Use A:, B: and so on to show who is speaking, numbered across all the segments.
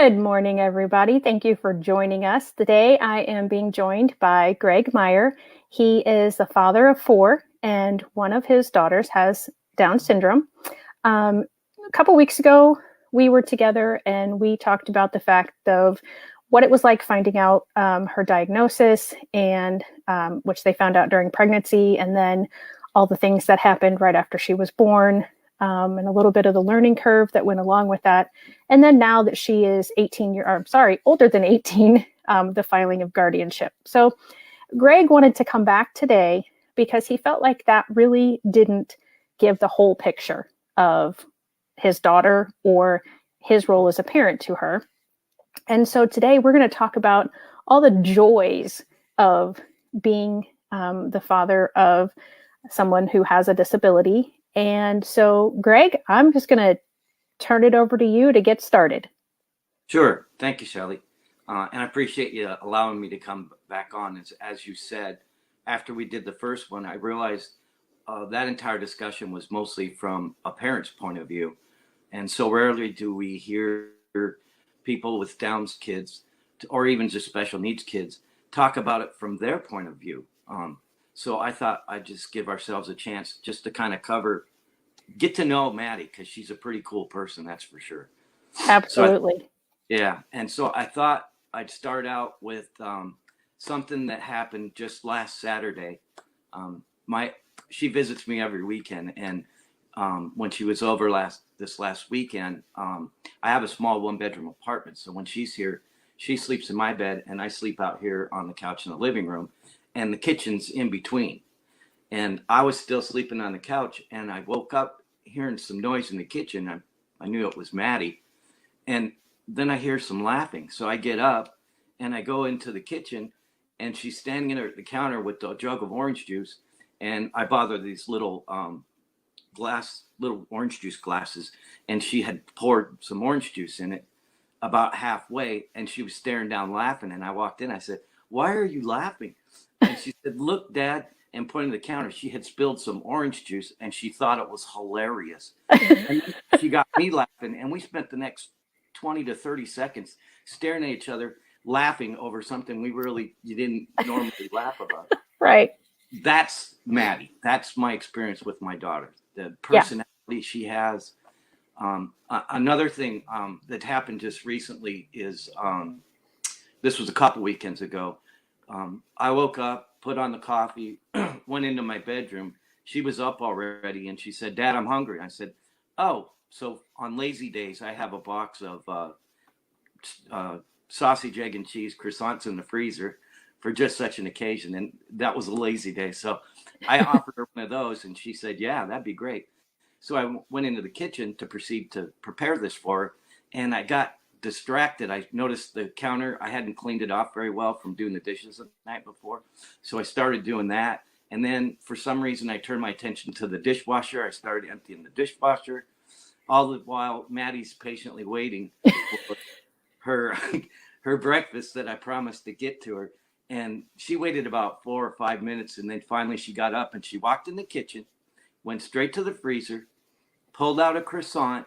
A: Good morning, everybody. Thank you for joining us. Today, I am being joined by Greg Meyer. He is the father of four, and one of his daughters has Down syndrome. A couple weeks ago, we were together and we talked about the fact of what it was like finding out her diagnosis, and which they found out during pregnancy, and then all the things that happened right after she was born, and a little bit of the learning curve that went along with that. And then now that she is older than 18, the filing of guardianship. So Greg wanted to come back today because he felt like that really didn't give the whole picture of his daughter or his role as a parent to her. And so today we're going to talk about all the joys of being the father of someone who has a disability. And so, Greg, I'm just going to turn it over to you to get started.
B: Sure. Thank you, Shelley. And I appreciate you allowing me to come back on. As you said, after we did the first one, I realized that entire discussion was mostly from a parent's point of view. And so rarely do we hear people with Down's kids, or even just special needs kids, talk about it from their point of view. So I thought I'd just give ourselves a chance just to kind of get to know Maddie, because she's a pretty cool person, that's for sure.
A: Absolutely.
B: Yeah. And so I thought I'd start out with something that happened just last Saturday. She visits me every weekend, and when she was over this last weekend, I have a small 1-bedroom apartment. So when she's here, she sleeps in my bed, and I sleep out here on the couch in the living room, and the kitchen's in between. And I was still sleeping on the couch, and I woke up hearing some noise in the kitchen. I knew it was Maddie. And then I hear some laughing. So I get up and I go into the kitchen, and she's standing at the counter with a jug of orange juice. And I bought her these little little orange juice glasses, and she had poured some orange juice in it about halfway, and she was staring down laughing. And I walked in, I said, "Why are you laughing?" And she said, "Look, Dad," and pointing to the counter, she had spilled some orange juice, and she thought it was hilarious. And then she got me laughing, and we spent the next 20 to 30 seconds staring at each other, laughing over something you didn't normally laugh about.
A: Right.
B: That's Maddie. That's my experience with my daughter. The
A: Yeah.
B: personality she has. Another thing that happened just recently is this was a couple weekends ago. I woke up, put on the coffee, went into my bedroom. She was up already, and she said, "Dad, I'm hungry." I said, "Oh." So on lazy days, I have a box of sausage, egg, and cheese croissants in the freezer for just such an occasion. And that was a lazy day. So I offered her one of those, and she said, "Yeah, that'd be great." So I went into the kitchen to proceed to prepare this for her, and I got distracted. I noticed the counter, I hadn't cleaned it off very well from doing the dishes the night before. So I started doing that. And then for some reason, I turned my attention to the dishwasher. I started emptying the dishwasher. All the while, Maddie's patiently waiting for her her breakfast that I promised to get to her. And she waited about 4 or 5 minutes, and then finally she got up and she walked in the kitchen, went straight to the freezer, pulled out a croissant,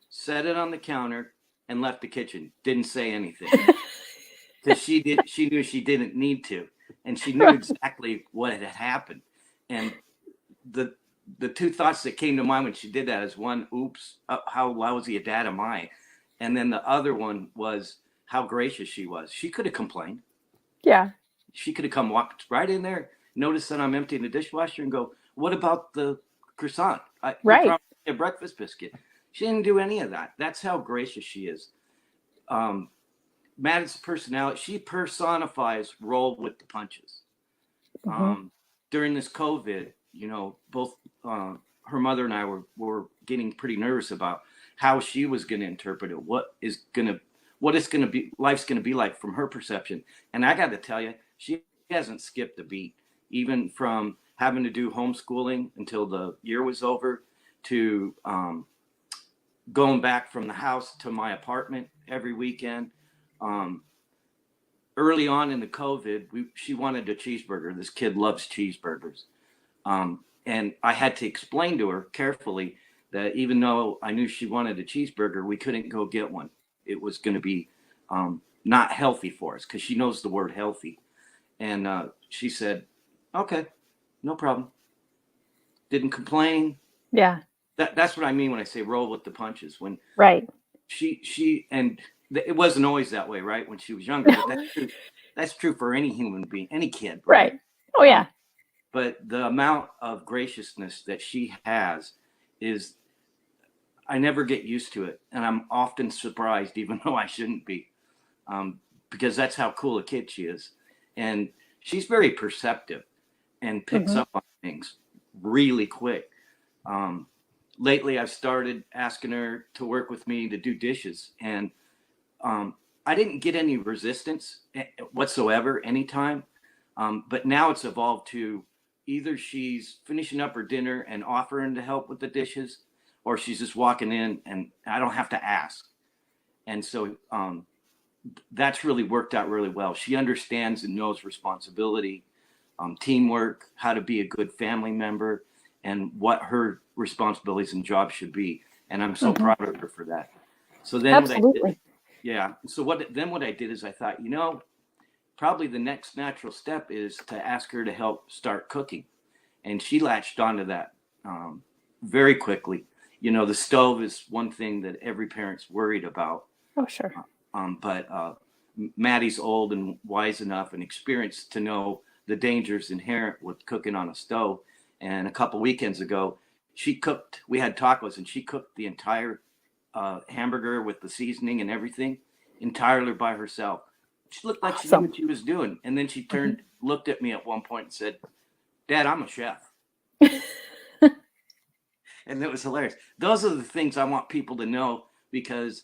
B: set it on the counter, and left the kitchen. Didn't say anything because she knew she didn't need to, and she knew exactly what had happened. And the two thoughts that came to mind when she did that is, one, oops, how lousy a dad am I? And then the other one was how gracious she was. She could have complained.
A: Yeah.
B: She could have walked right in there, noticed that I'm emptying the dishwasher, and go, "What about the croissant? You
A: Right.
B: promised me a breakfast biscuit." She didn't do any of that. That's how gracious she is. Maddie's personality, she personifies roll with the punches.
A: Mm-hmm.
B: During this COVID, both her mother and I were getting pretty nervous about how she was going to interpret it. What it's going to be, life's going to be like from her perception. And I got to tell you, she hasn't skipped a beat, even from having to do homeschooling until the year was over, to going back from the house to my apartment every weekend. Early on in the COVID, she wanted a cheeseburger. This kid loves cheeseburgers. And I had to explain to her carefully that even though I knew she wanted a cheeseburger, we couldn't go get one. It was going to be not healthy for us, because she knows the word healthy. And she said, okay, no problem. Didn't complain.
A: Yeah.
B: That's what I mean when I say roll with the punches. When
A: Right.
B: and it wasn't always that way, right? When she was younger, but that's true. That's true for any human being, any kid, right?
A: Right. Oh yeah.
B: But the amount of graciousness that she has is, I never get used to it, and I'm often surprised, even though I shouldn't be, because that's how cool a kid she is, and she's very perceptive and picks
A: Mm-hmm.
B: up on things really quick. Um, Lately, I've started asking her to work with me to do dishes, and um, I didn't get any resistance whatsoever anytime. But now it's evolved to either she's finishing up her dinner and offering to help with the dishes, or she's just walking in and I don't have to ask. And so that's really worked out really well. She understands and knows responsibility, teamwork, how to be a good family member, and what her responsibilities and jobs should be. And I'm so
A: Mm-hmm.
B: proud of her for that. So then what I did,
A: Absolutely.
B: yeah. So what I did is I thought, probably the next natural step is to ask her to help start cooking. And she latched onto that very quickly. The stove is one thing that every parent's worried about.
A: Oh sure.
B: But Maddie's old and wise enough and experienced to know the dangers inherent with cooking on a stove. And a couple weekends ago, we had tacos, and she cooked the entire hamburger with the seasoning and everything entirely by herself. She looked like she knew
A: Awesome.
B: what she was doing. And then she looked at me at one point and said, Dad, I'm a chef.
A: Mm-hmm.
B: And it was hilarious. Those are the things I want people to know, because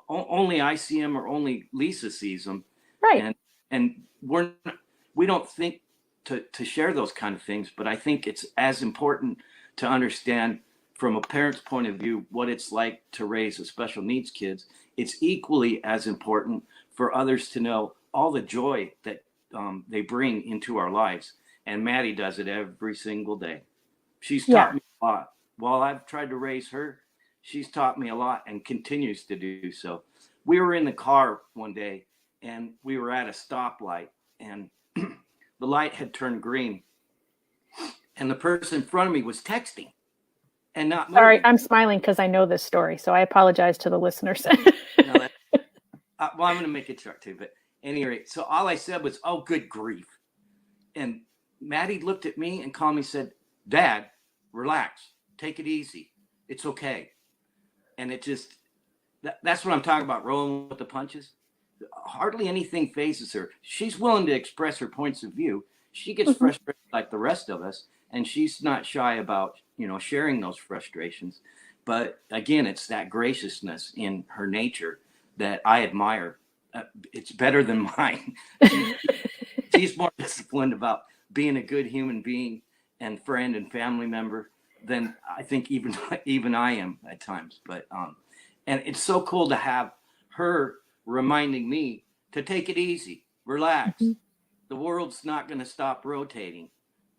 B: only I see them, or only Lisa sees them.
A: Right.
B: And we don't think to share those kind of things, but I think it's as important to understand from a parent's point of view what it's like to raise a special needs kids. It's equally as important for others to know all the joy that they bring into our lives. And Maddie does it every single day. She's
A: Yeah.
B: taught me a lot. While I've tried to raise her, she's taught me a lot and continues to do so. We were in the car one day, and we were at a stoplight, and the light had turned green, and the person in front of me was texting and not
A: Sorry,
B: moving.
A: I'm smiling because I know this story, so I apologize to the listeners.
B: No, well, I'm going to make it short too, but at any rate, so all I said was, "Oh, good grief!" And Maddie looked at me and calmly said, "Dad, relax, take it easy, it's okay." And it just that's what I'm talking about, rolling with the punches. Hardly anything phases her. She's willing to express her points of view. She gets
A: Mhm.
B: frustrated like the rest of us, and she's not shy about sharing those frustrations. But again, it's that graciousness in her nature that I admire. It's better than mine. She's more disciplined about being a good human being and friend and family member than I think even I am at times. But and it's so cool to have her reminding me to take it easy, relax.
A: Mhm.
B: The world's not going to stop rotating.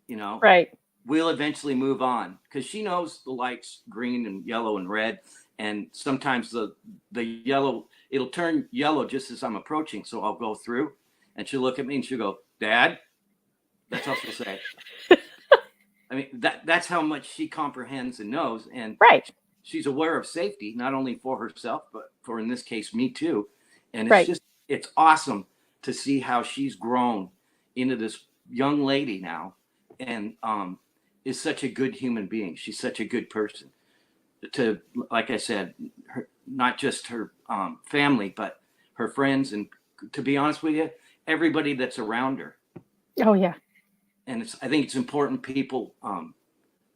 B: You know,
A: Right.
B: we'll eventually move on, because she knows the lights green and yellow and red, and sometimes the yellow, it'll turn yellow just as I'm approaching, so I'll go through, and she'll look at me and she'll go, Dad. That's all she'll say. I mean, that's how much she comprehends and knows, and
A: Right.
B: she's aware of safety, not only for herself, but for, in this case, me too. And
A: Right.
B: it's awesome to see how she's grown into this young lady now, and is such a good human being. She's such a good person to, like I said, not just her family, but her friends, and to be honest with you, everybody that's around her.
A: Oh yeah.
B: And I think it's important people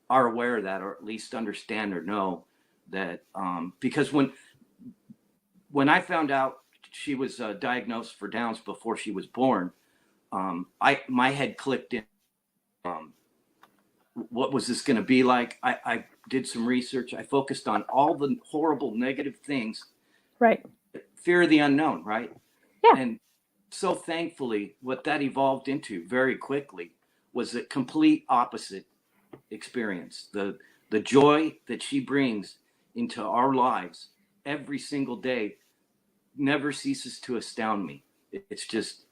B: are aware of that, or at least understand or know that, because when I found out she was diagnosed for Downs before she was born, my head clicked in. Um, what was this going to be like? I did some research. I focused on all the horrible negative things,
A: Right.
B: fear of the unknown, right?
A: Yeah.
B: And so thankfully, what that evolved into very quickly was a complete opposite experience. The joy that she brings into our lives every single day never ceases to astound me. It's just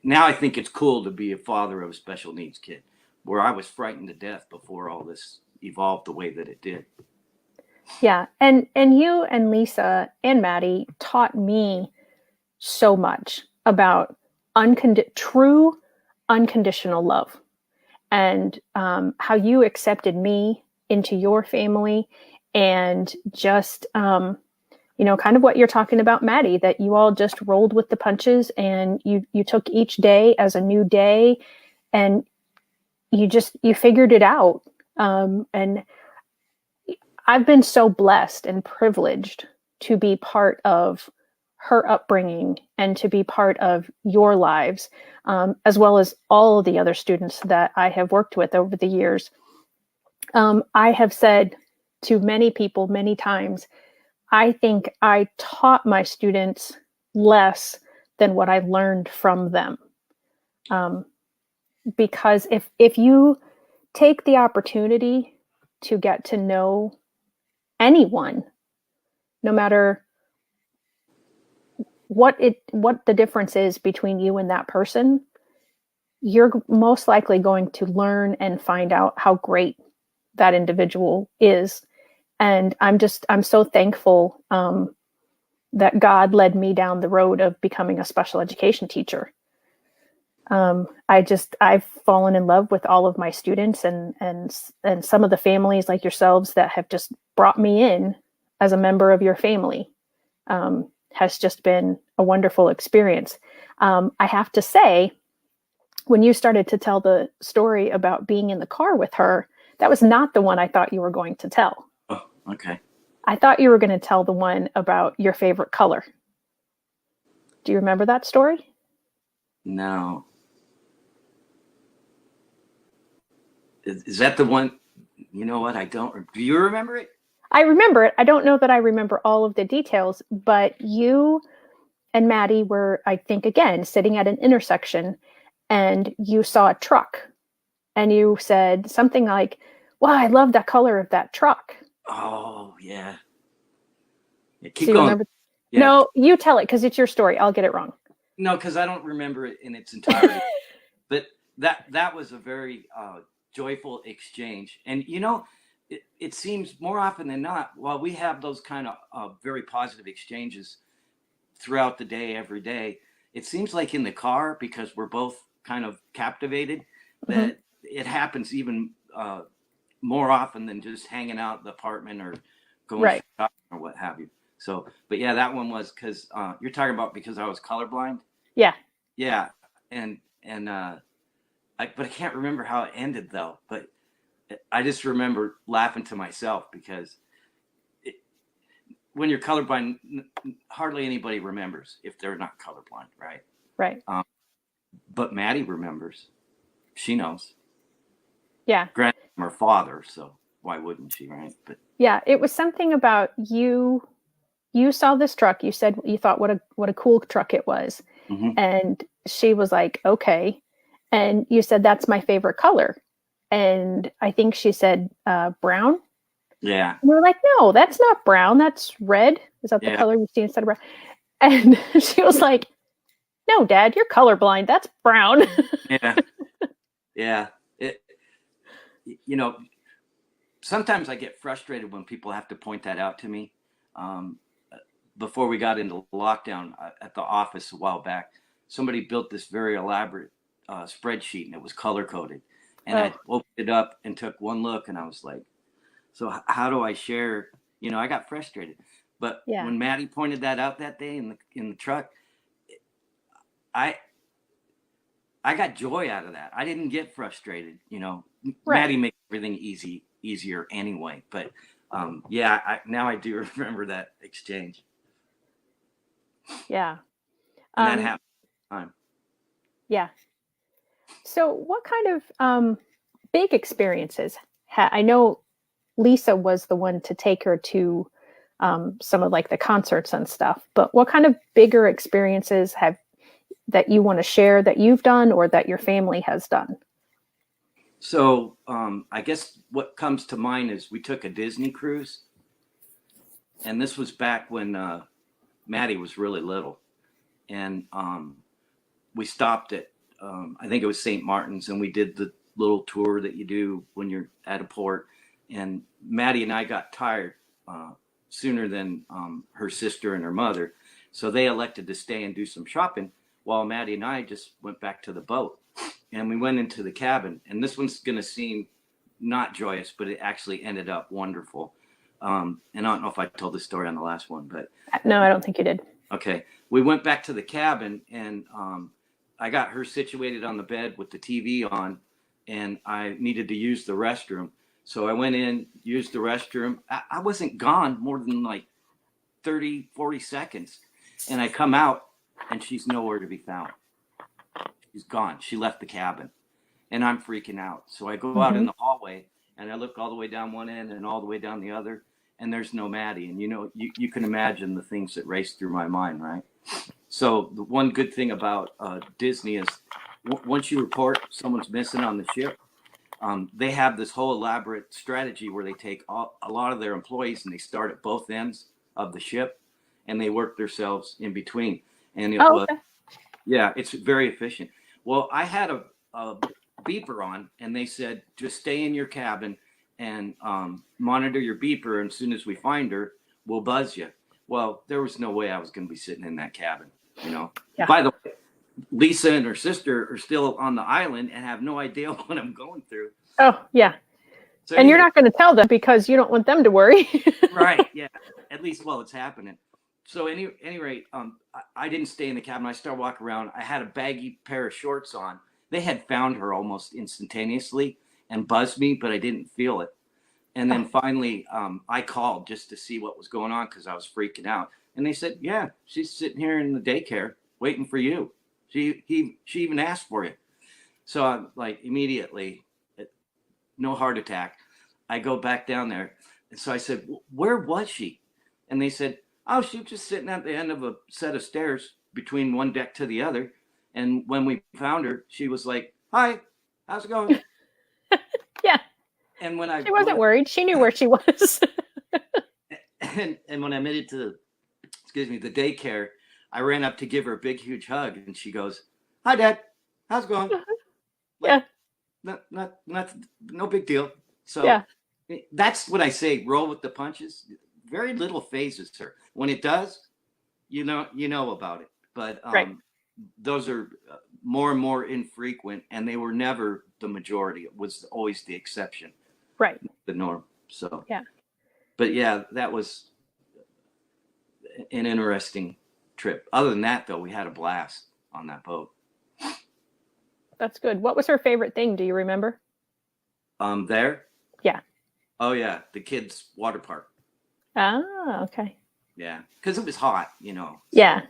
B: now I think it's cool to be a father of a special needs kid, where I was frightened to death before all this evolved the way that it did.
A: Yeah. And you and Lisa and Maddie taught me so much about true unconditional love, and how you accepted me into your family, and just kind of what you're talking about, Maddie, that you all just rolled with the punches, and you took each day as a new day, and you figured it out. And I've been so blessed and privileged to be part of her upbringing and to be part of your lives, as well as all of the other students that I have worked with over the years. I have said to many people many times, I think I taught my students less than what I learned from them. Because if you take the opportunity to get to know anyone, no matter what the difference is between you and that person, you're most likely going to learn and find out how great that individual is. And I'm so thankful that God led me down the road of becoming a special education teacher. I've fallen in love with all of my students, and some of the families like yourselves that have just brought me in as a member of your family. Has just been a wonderful experience. I have to say, when you started to tell the story about being in the car with her, that was not the one I thought you were going to tell.
B: Oh, okay.
A: I thought you were going to tell the one about your favorite color. Do you remember that story?
B: No. Is that the one? You know what? I don't. Do you remember it?
A: I remember it. I don't know that I remember all of the details, but you and Maddie were, I think, again, sitting at an intersection, and you saw a truck, and you said something like, "Wow, I love the color of that truck."
B: Oh, yeah.
A: Keep going. Remember? Yeah. No, you tell it because it's your story. I'll get it wrong.
B: No, because I don't remember it in its entirety. But that was a very joyful exchange. And, it seems more often than not, while we have those kind of very positive exchanges throughout the day, every day, it seems like in the car, because we're both kind of captivated, that it happens even more often than just hanging out in the apartment or going shopping or what have you. So, but yeah, that one was because you're talking about because I was colorblind.
A: Yeah.
B: Yeah. And but I can't remember how it ended though. But I just remember laughing to myself because when you're colorblind, hardly anybody remembers if they're not colorblind, right?
A: Right.
B: But Maddie remembers. She knows.
A: Yeah.
B: Granted, I'm her father, so why wouldn't she, right? But
A: yeah, it was something about you. You saw this truck. You said you thought what a cool truck it was, and she was like, "Okay," and you said, "That's my favorite color," and I think she said brown.
B: Yeah.
A: And we're like, "No, that's not brown. That's red. Is that the color you see instead of brown?" And she was like, "No, Dad, you're colorblind. That's brown."
B: Yeah. Yeah. Sometimes I get frustrated when people have to point that out to me. Before we got into lockdown at the office a while back, somebody built this very elaborate spreadsheet, and it was color coded. And I opened it up and took one look, and I was like, so how do I share? I got frustrated. But when Maddie pointed that out that day in the truck, I got joy out of that. I didn't get frustrated. Maddie makes everything easier anyway. But now I do remember that exchange.
A: Yeah.
B: And that happened all the time.
A: Yeah. So what kind of big experiences? I know Lisa was the one to take her to some of like the concerts and stuff, but what kind of bigger experiences that you want to share that you've done or that your family has done?
B: So I guess what comes to mind is we took a Disney cruise, and this was back when Maddie was really little, and we stopped at I think it was St. Martin's, and we did the little tour that you do when you're at a port. And Maddie and I got tired sooner than her sister and her mother, so they elected to stay and do some shopping, while Maddie and I just went back to the boat. And we went into the cabin, and this one's going to seem not joyous, but it actually ended up wonderful. And I don't know if I told this story on the last one, but
A: No, I don't think you did.
B: okay. We went back to the cabin, and I got her situated on the bed with the TV on, and I needed to use the restroom. So I went in, used the restroom. I wasn't gone more than like 30, 40 seconds. And I come out, and she's nowhere to be found. She's gone. She left the cabin, and I'm freaking out. So I go out in the hallway, and I look all the way down one end and all the way down the other, and there's no Maddie. And you can imagine the things that race through my mind, right? So the one good thing about Disney is once you report someone's missing on the ship, they have this whole elaborate strategy where they take a lot of their employees and they start at both ends of the ship, and they work themselves in between. And it was,
A: Okay.
B: yeah, it's very efficient. Well, I had a beeper on, and they said, just stay in your cabin and monitor your beeper. And as soon as we find her, we'll buzz you. Well, there was no way I was going to be sitting in that cabin,
A: Yeah.
B: By the way, Lisa and her sister are still on the island and have no idea what I'm going through.
A: Oh, yeah.
B: So
A: And you're not going to tell them because you don't want them to worry.
B: Right, yeah. At least while it's happening. So any rate, I didn't stay in the cabin. I started walking around. I had a baggy pair of shorts on. They had found her almost instantaneously and buzzed me, but I didn't feel it. And then finally, I called just to see what was going on because I was freaking out. And they said, yeah, she's sitting here in the daycare waiting for you. She even asked for you. So I'm like, immediately, no heart attack. I go back down there. And so I said, where was she? And they said, oh, she was just sitting at the end of a set of stairs between one deck to the other. And when we found her, she was like, hi, how's it going?
A: Yeah.
B: And
A: She wasn't worried. She knew where she was.
B: and when I made it to, the daycare, I ran up to give her a big, huge hug. And she goes, hi, Dad, how's it going?
A: Yeah.
B: No big deal. So
A: Yeah.
B: That's what I say, roll with the punches. Very little phases her. When it does, you know about it. But
A: Right.
B: those are more and more infrequent, and they were never the majority. It was always the exception,
A: Right.
B: the norm. So
A: Yeah.
B: But yeah, that was an interesting trip. Other than that, though, we had a blast on that boat.
A: That's good. What was her favorite thing? Do you remember?
B: There?
A: Yeah.
B: Oh, yeah, the kids' water park.
A: Ah, okay.
B: Yeah, because it was hot,
A: Yeah.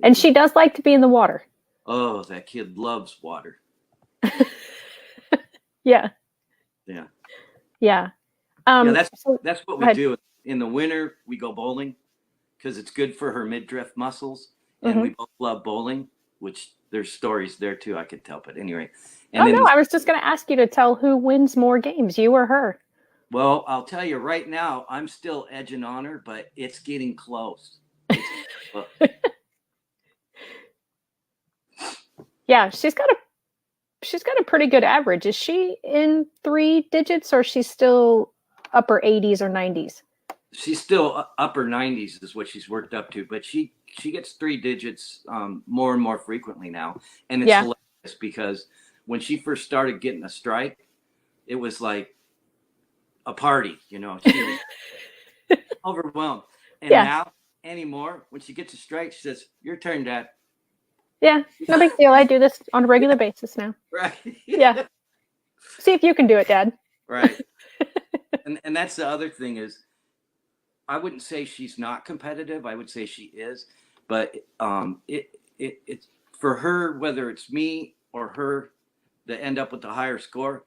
A: And she does like to be in the water.
B: Oh, that kid loves water.
A: Yeah.
B: Yeah.
A: Yeah.
B: Yeah, that's what we do. In the winter, we go bowling because it's good for her midriff muscles. And we both love bowling, which there's stories there too I could tell. But anyway. And
A: I was just going to ask you to tell who wins more games, you or her.
B: Well, I'll tell you right now, I'm still edging on her, but it's getting close.
A: Yeah, she's got a pretty good average. Is she in 3 digits or she's still upper 80s or 90s?
B: She's still upper 90s is what she's worked up to, but she gets 3 digits more and more frequently now. And it's hilarious because when she first started getting a strike, it was like a party, she was overwhelmed. And now, anymore, when she gets a strike, she says, your turn, Dad.
A: Yeah, no big deal. I do this on a regular basis now.
B: Right.
A: Yeah. See if you can do it, Dad.
B: Right. And that's the other thing is, I wouldn't say she's not competitive. I would say she is, but it's for her, whether it's me or her that end up with the higher score,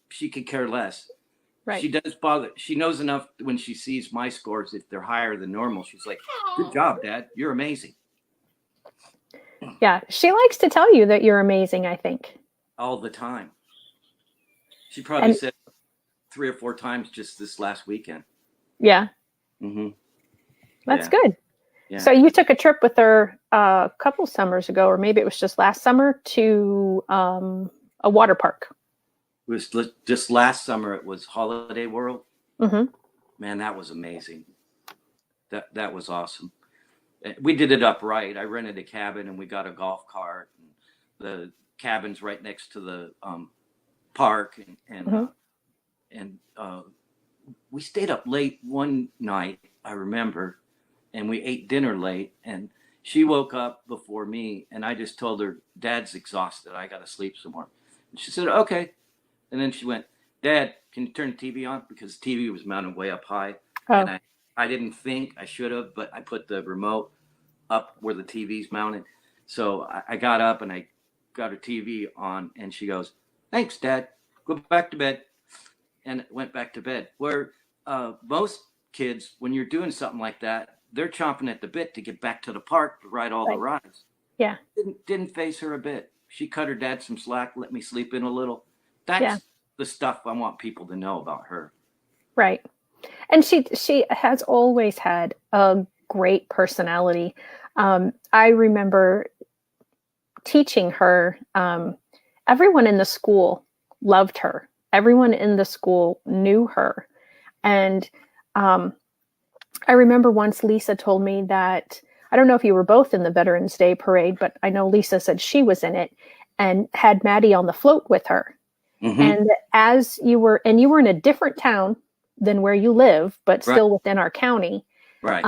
B: she could care less.
A: Right.
B: She does bother. She knows enough when she sees my scores, if they're higher than normal, she's like, good job, Dad. You're amazing.
A: Yeah. She likes to tell you that you're amazing, I think.
B: All the time. She probably said 3 or 4 times just this last weekend.
A: Yeah.
B: Mm-hmm.
A: That's good.
B: Yeah.
A: So you took a trip with her a couple summers ago, or maybe it was just last summer, to a water park.
B: It was just last summer. It was Holiday World.
A: Mm-hmm.
B: Man, that was amazing. That was awesome. We did it upright. I rented a cabin and we got a golf cart. And the cabin's right next to the park,
A: Mm-hmm.
B: and we stayed up late one night. I remember, and we ate dinner late. And she woke up before me, and I just told her, "Dad's exhausted. I got to sleep some more." And she said, "Okay." And then she went, "Dad, can you turn the TV on?" Because the TV was mounted way up high. And
A: Oh,
B: I didn't think I should have, but I put the remote up where the TV's mounted. So I got up and I got her TV on, and she goes, "Thanks, Dad. Go back to bed." And went back to bed. Where most kids, when you're doing something like that, they're chomping at the bit to get back to the park to ride all the
A: right.
B: rides.
A: Yeah.
B: Didn't phase her a bit. She cut her dad some slack, let me sleep in a little.
A: Yeah.
B: That's the stuff I want people to know about her.
A: Right. And she has always had a great personality. I remember teaching her. Everyone in the school loved her. Everyone in the school knew her. And um, I remember once Lisa told me that, I don't know if you were both in the Veterans Day parade, but I know Lisa said she was in it and had Maddie on the float with her.
B: Mm-hmm.
A: And you were in a different town than where you live, but
B: Right.
A: still within our county.
B: Right.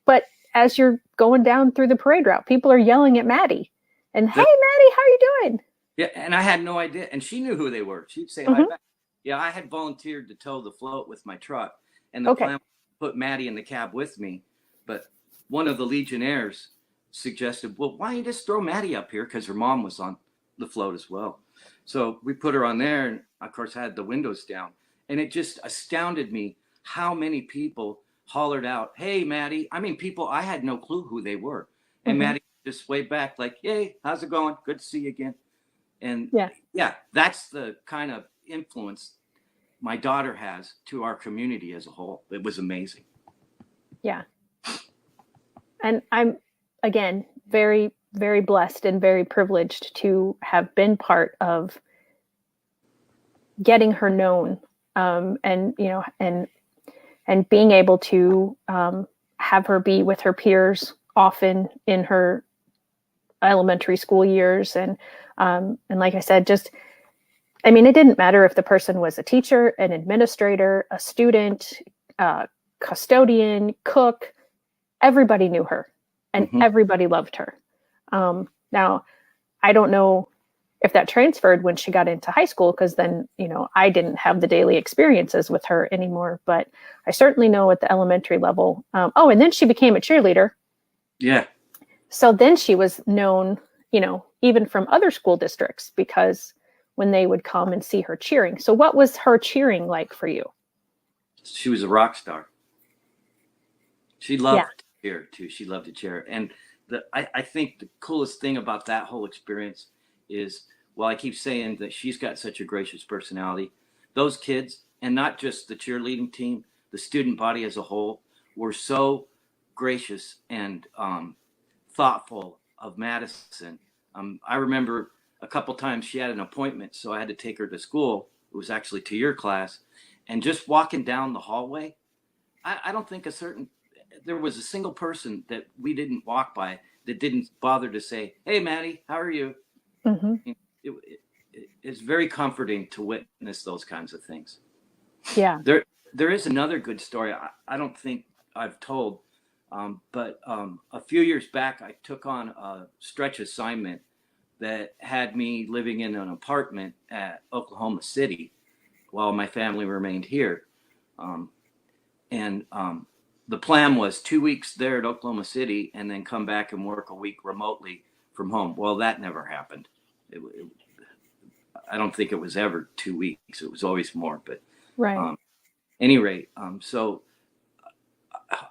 A: But as you're going down through the parade route, people are yelling at Maddie and, "Hey, Maddie, how are you doing?"
B: Yeah, and I had no idea. And she knew who they were. She'd say hi
A: Mm-hmm.
B: back. Yeah, I had volunteered to tow the float with my truck, and the
A: Okay.
B: plan was to put Maddie in the cab with me. But one of the Legionnaires suggested, "Well, why don't you just throw Maddie up here?" Because her mom was on the float as well. So we put her on there, and of course, I had the windows down. And it just astounded me how many people hollered out, "Hey, Maddie." I mean, people, I had no clue who they were. And
A: Mm-hmm.
B: Maddie just waved back, like, "Hey, how's it going? Good to see you again." And
A: Yeah.
B: yeah, that's the kind of influence my daughter has to our community as a whole. It was amazing.
A: Yeah. And I'm, again, very, very blessed and very privileged to have been part of getting her known, and and being able to have her be with her peers often in her elementary school years. And like I said, just, I mean, it didn't matter if the person was a teacher, an administrator, a student, custodian, cook. Everybody knew her, and
B: Mm-hmm.
A: everybody loved her. Now, I don't know if that transferred when she got into high school, because then, I didn't have the daily experiences with her anymore. But I certainly know at the elementary level. And then she became a cheerleader.
B: Yeah.
A: So then she was known, even from other school districts, because when they would come and see her cheering. So what was her cheering like for you?
B: She was a rock star. She loved
A: Yeah.
B: to cheer too. She loved to cheer. And I think the coolest thing about that whole experience is, well, I keep saying that she's got such a gracious personality. Those kids, and not just the cheerleading team, the student body as a whole, were so gracious and thoughtful of Madison. I remember a couple times she had an appointment, so I had to take her to school. It was actually to your class. And just walking down the hallway, I don't think there was a single person that we didn't walk by that didn't bother to say, "Hey, Maddie, how are you?"
A: Mm-hmm.
B: It's very comforting to witness those kinds of things.
A: Yeah.
B: There is another good story I don't think I've told, but a few years back, I took on a stretch assignment that had me living in an apartment at Oklahoma City while my family remained here. And the plan was 2 weeks there at Oklahoma City and then come back and work a week remotely from home. Well, that never happened. I don't think it was ever 2 weeks. It was always more. But
A: Right.
B: any rate, so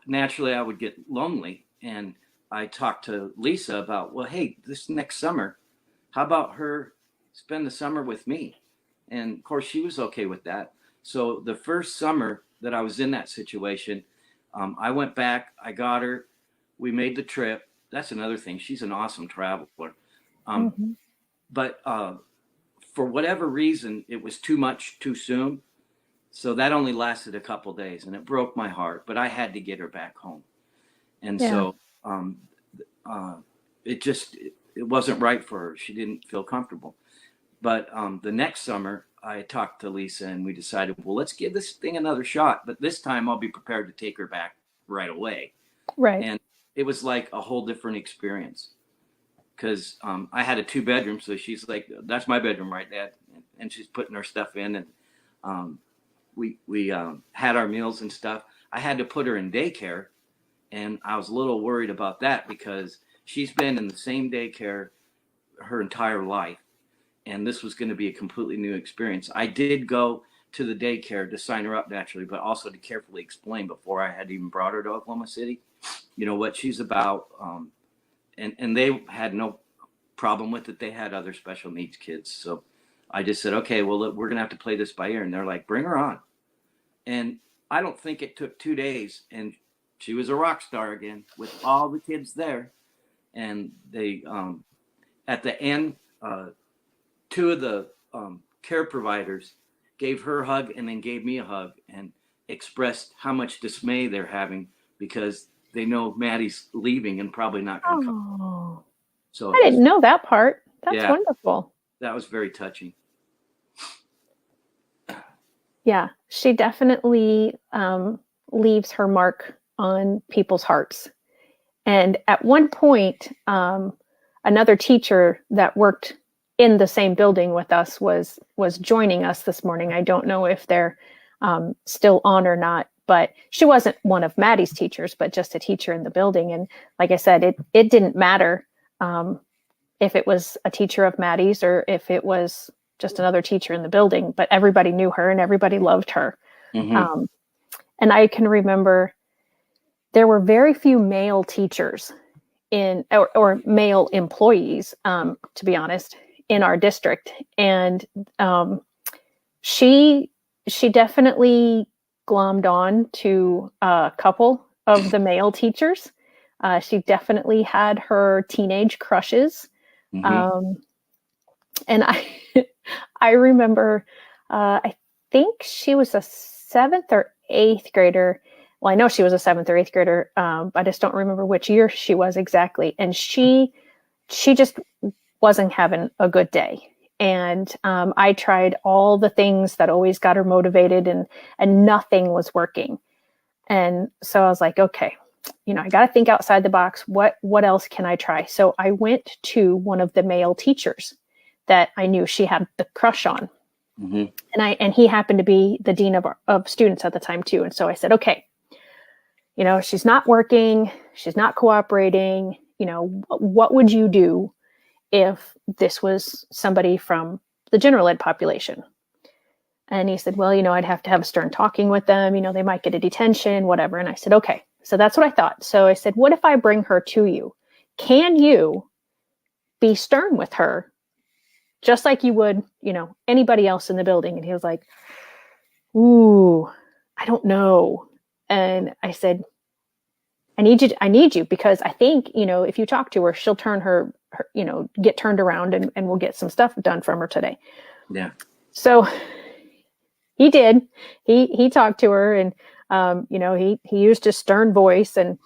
B: naturally I would get lonely. And I talked to Lisa about, well, hey, this next summer, how about her spend the summer with me? And of course, she was okay with that. So the first summer that I was in that situation, I went back, I got her, we made the trip. That's another thing. She's an awesome traveler. Um,
A: Mhm.
B: but for whatever reason, it was too much too soon. So that only lasted a couple days, and it broke my heart. But I had to get her back home, and
A: Yeah.
B: so um, uh, it wasn't right for her. She didn't feel comfortable. But the next summer, I talked to Lisa, and we decided, well, let's give this thing another shot. But this time, I'll be prepared to take her back right away.
A: Right.
B: And it was like a whole different experience because I had a 2 bedroom, so she's like, "That's my bedroom, right, Dad?" And she's putting her stuff in, and um, we had our meals and stuff. I had to put her in daycare, and I was a little worried about that because she's been in the same daycare her entire life, and this was going to be a completely new experience. I did go to the daycare to sign her up naturally, but also to carefully explain before I had even brought her to Oklahoma City, what she's about. And they had no problem with it. They had other special needs kids. So I just said, okay, well, look, we're going to have to play this by ear. And they're like, bring her on. And I don't think it took 2 days. And she was a rock star again with all the kids there. And they, at the end, two of the care providers gave her a hug and then gave me a hug and expressed how much dismay they're having because they know Maddie's leaving and probably not going to come.
A: Oh,
B: So
A: I
B: it was,
A: didn't know that part. That's
B: yeah,
A: wonderful.
B: that was very touching.
A: Yeah, she definitely leaves her mark on people's hearts. And at one point, another teacher that worked in the same building with us was joining us this morning. I don't know if they're still on or not, but she wasn't one of Maddie's teachers, but just a teacher in the building. And like I said, it didn't matter if it was a teacher of Maddie's or if it was just another teacher in the building, but everybody knew her and everybody loved her.
B: Mm-hmm.
A: And I can remember there were very few male teachers or male employees, to be honest, in our district. And she definitely glommed on to a couple of the male teachers. She definitely had her teenage crushes.
B: Mm-hmm.
A: And I remember, I think she was a 7th or 8th grader. Well, I know she was a 7th or 8th grader. I just don't remember which year she was exactly. And she just wasn't having a good day. And I tried all the things that always got her motivated, and nothing was working. And so I was like, okay, I got to think outside the box. What else can I try? So I went to one of the male teachers that I knew she had the crush on.
B: Mm-hmm.
A: And he happened to be the dean of students at the time too. And so I said, okay, she's not working, she's not cooperating. What would you do if this was somebody from the general ed population? And he said, well, I'd have to have a stern talking with them. They might get a detention, whatever. And I said, okay. So that's what I thought. So I said, what if I bring her to you? Can you be stern with her just like you would, anybody else in the building? And he was like, ooh, I don't know. And I said, I need you because I think, if you talk to her, she'll turn her get turned around and we'll get some stuff done from her today.
B: Yeah.
A: So he did. He talked to her and, he used his stern voice and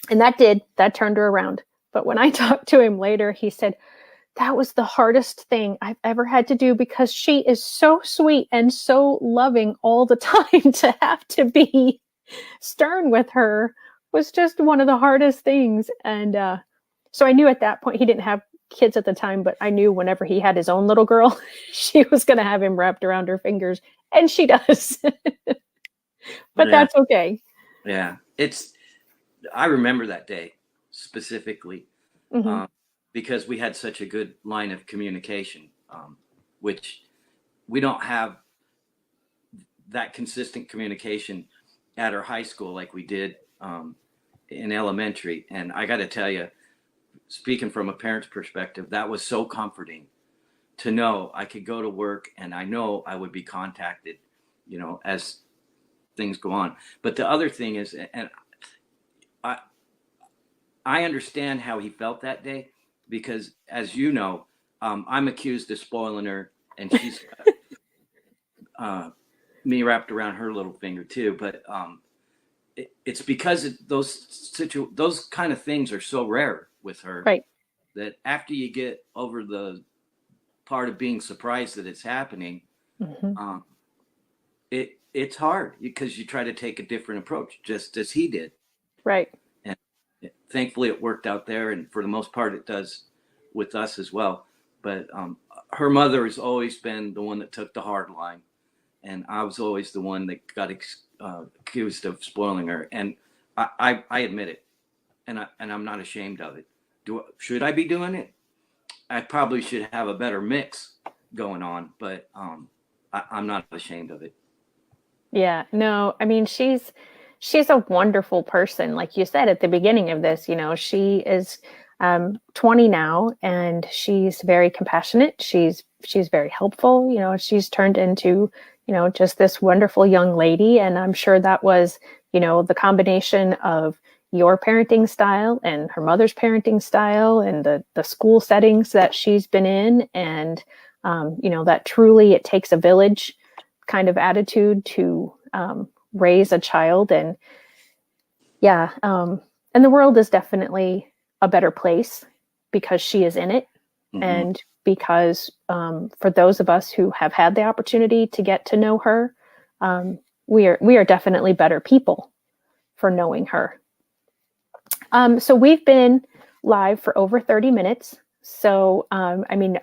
A: that turned her around. But when I talked to him later, he said, that was the hardest thing I've ever had to do because she is so sweet and so loving all the time. To have to be stern with her was just one of the hardest things. And so I knew at that point, he didn't have kids at the time, but I knew whenever he had his own little girl, she was going to have him wrapped around her fingers. And she does. But
B: Yeah.
A: that's okay.
B: Yeah. I remember that day specifically
A: Mm-hmm.
B: because we had such a good line of communication, which we don't have that consistent communication at our high school like we did in elementary. And I got to tell you, speaking from a parent's perspective, that was so comforting to know I could go to work and I know I would be contacted, as things go on. But the other thing is, and I understand how he felt that day because, as you know, I'm accused of spoiling her, and she's uh, me wrapped around her little finger too. But it's because those kind of things are so rare with her
A: Right.
B: that after you get over the part of being surprised that it's happening,
A: Hmm.
B: um, it's hard because you try to take a different approach, just as he did.
A: Right.
B: And thankfully, it worked out there, and for the most part, it does with us as well. But her mother has always been the one that took the hard line, and I was always the one that got accused of spoiling her, and I admit it, and I'm not ashamed of it. Should I be doing it? I probably should have a better mix going on, but I'm not ashamed of it.
A: Yeah, no, I mean she's a wonderful person. Like you said at the beginning of this, she is 20 now, and she's very compassionate. She's very helpful. She's turned into, just this wonderful young lady. And I'm sure that was, the combination of your parenting style and her mother's parenting style and the school settings that she's been in. And, that truly it takes a village kind of attitude to raise a child. And yeah, and the world is definitely a better place because she is in it.
B: Mm-hmm.
A: And because for those of us who have had the opportunity to get to know her, we are definitely better people for knowing her. So we've been live for over 30 minutes. So I mean,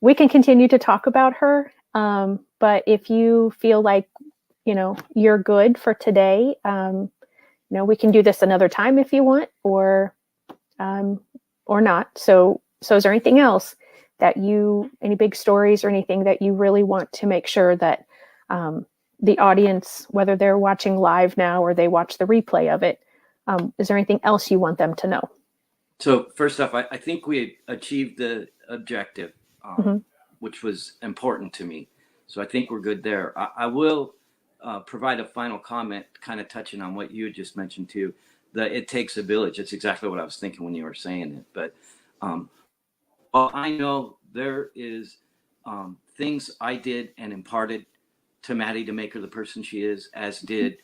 A: we can continue to talk about her. But if you feel like, you're good for today, we can do this another time if you want, or not. So is there anything else that any big stories or anything that you really want to make sure that the audience, whether they're watching live now or they watch the replay of it, is there anything else you want them to know?
B: So first off, I think we achieved the objective,
A: Mm-hmm.
B: which was important to me. So I think we're good there. I will provide a final comment, kind of touching on what you just mentioned too. That it takes a village. It's exactly what I was thinking when you were saying it. But well, I know there is things I did and imparted to Maddie to make her the person she is, as did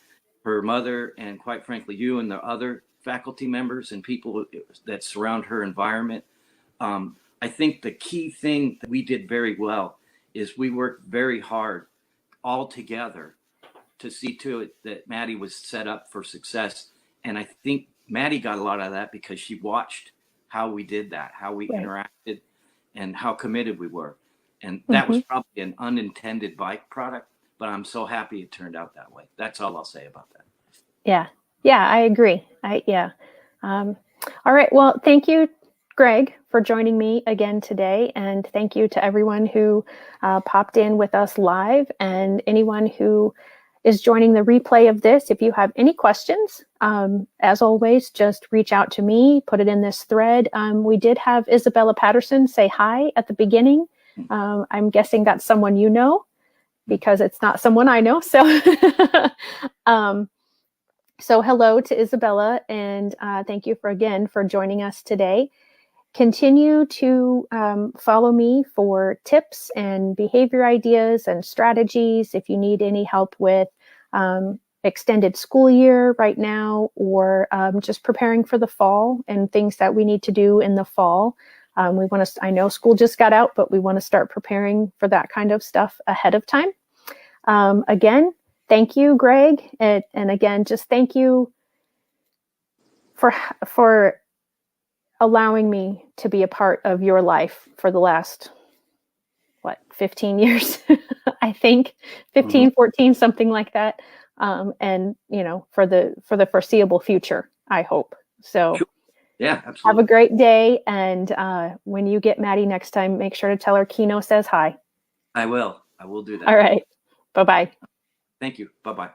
B: her mother, and quite frankly, you and the other faculty members and people that surround her environment. I think the key thing that we did very well is we worked very hard all together to see to it that Maddie was set up for success. And I think Maddie got a lot of that because she watched how we did that, how we
A: Right.
B: interacted, and how committed we were. And that was
A: Mm-hmm.
B: probably an unintended byproduct, but I'm so happy it turned out that way. That's all I'll say about that.
A: Yeah. Yeah, I agree. Yeah. All right. Well, thank you, Greg, for joining me again today. And thank you to everyone who popped in with us live, and anyone who is joining the replay of this. If you have any questions, as always, just reach out to me, put it in this thread. We did have Isabella Patterson say hi at the beginning. I'm guessing that's someone you know, because it's not someone I know. So so hello to Isabella, and thank you again for joining us today. Continue to follow me for tips and behavior ideas and strategies. If you need any help with extended school year right now, or just preparing for the fall and things that we need to do in the fall. I know school just got out, but we want to start preparing for that kind of stuff ahead of time. Again, thank you, Greg. And again, just thank you for allowing me to be a part of your life for the last, 15 years, I think, 15,
B: Mm-hmm.
A: 14, something like that. And, for the foreseeable future, I hope. So
B: Sure. Yeah,
A: have
B: absolutely.
A: a great day. And when you get Maddie next time, make sure to tell her Kino says hi.
B: I will. I will do that.
A: All right. Bye-bye.
B: Thank you. Bye-bye.